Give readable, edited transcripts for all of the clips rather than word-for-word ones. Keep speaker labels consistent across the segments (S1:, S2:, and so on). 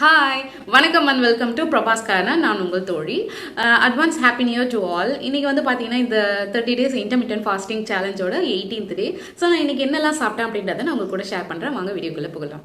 S1: Hi வணக்கம் and welcome to Prabhas Karnaugh. நான் உங்கள் தோழி. Advance happy new year to all. இன்றைக்கி வந்து பார்த்தீங்கன்னா இந்த 30 days இன்டர்மிட்டன்ட் ஃபாஸ்டிங் சேலஞ்சோட 18th டே. ஸோ நான் இன்றைக்கி என்னெல்லாம் சாப்பிட்டேன் அப்படின்றத நான் உங்கள் கூட ஷேர் பண்ணுறேன். வாங்க வீடியோக்குள்ளே போகலாம்.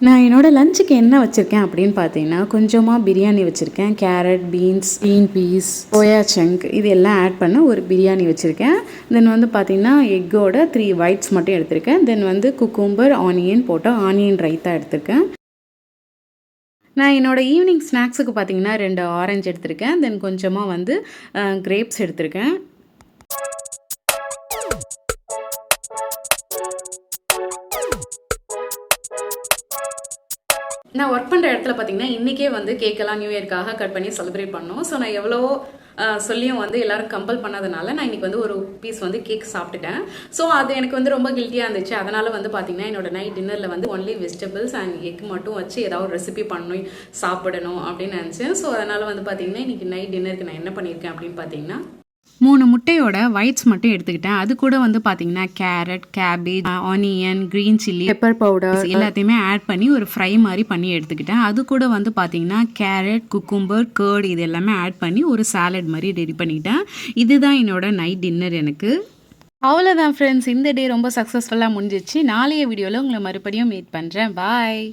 S1: நான் என்னோடய லஞ்சுக்கு என்ன வச்சுருக்கேன் அப்படின்னு பார்த்தீங்கன்னா, கொஞ்சமாக பிரியாணி வச்சுருக்கேன். Carrot, beans, green peas, soya chunk இது எல்லாம் ஆட் பண்ண ஒரு பிரியாணி வச்சுருக்கேன். தென் வந்து பார்த்திங்கன்னா எக்கோட 3 whites மட்டும் எடுத்திருக்கேன். தென் வந்து குக்கும்பர், ஆனியன் போட்ட ஆனியன் ரைத்தா எடுத்திருக்கேன். நான் என்னோடய ஈவினிங் ஸ்நாக்ஸுக்கு பார்த்தீங்கன்னா 2 ஆரஞ்சு எடுத்திருக்கேன். தென் கொஞ்சமாக வந்து கிரேப்ஸ் எடுத்திருக்கேன். நான் ஒர்க் பண்ணுற இடத்துல பார்த்தீங்கன்னா இன்றைக்கே வந்து கேக்கெல்லாம் நியூ இயர்க்காக கட் பண்ணி செலிப்ரேட் பண்ணோம். ஸோ நான் எவ்வளோ சொல்லியும் வந்து எல்லோரும் கம்பல் பண்ணதுனால நான் இன்றைக்கி வந்து ஒரு பீஸ் வந்து கேக் சாப்பிட்டுட்டேன். ஸோ அது எனக்கு வந்து ரொம்ப கில்ட்டியாக இருந்துச்சு. அதனால் வந்து பார்த்திங்கன்னா என்னோட நைட் டின்னரில் வந்து ஒன்லி வெஜிடபிள்ஸ் அண்ட் எக் மட்டும் வச்சு ஏதாவது ஒரு ரெசிபி பண்ணி சாப்பிடணும் அப்படின்னு நினச்சேன். ஸோ அதனால் வந்து பார்த்திங்கன்னா இன்றைக்கி நைட் டின்னருக்கு நான் என்ன பண்ணியிருக்கேன் அப்படின்னு பார்த்தீங்கன்னா 3 முட்டையோட ஒயிட்ஸ் மட்டும் எடுத்துக்கிட்டேன். அது கூட வந்து பார்த்தீங்கன்னா carrot, cabbage, onion, green chilli, pepper powder எல்லாத்தையுமே ஆட் பண்ணி ஒரு ஃப்ரை மாதிரி பண்ணி எடுத்துக்கிட்டேன். அது கூட வந்து பார்த்தீங்கன்னா கேரட், குக்கும்பர், கர்ட் இது எல்லாமே ஆட் பண்ணி ஒரு சாலட் மாதிரி ரெடி பண்ணிட்டேன். இதுதான் என்னோட நைட் டின்னர் எனக்கு. அவ்வளோதான் ஃப்ரெண்ட்ஸ், இந்த டே ரொம்ப சக்ஸஸ்ஃபுல்லாக முடிஞ்சிச்சு. நாளைய வீடியோவில் உங்களை மறுபடியும் மீட் பண்ணுறேன். பாய்.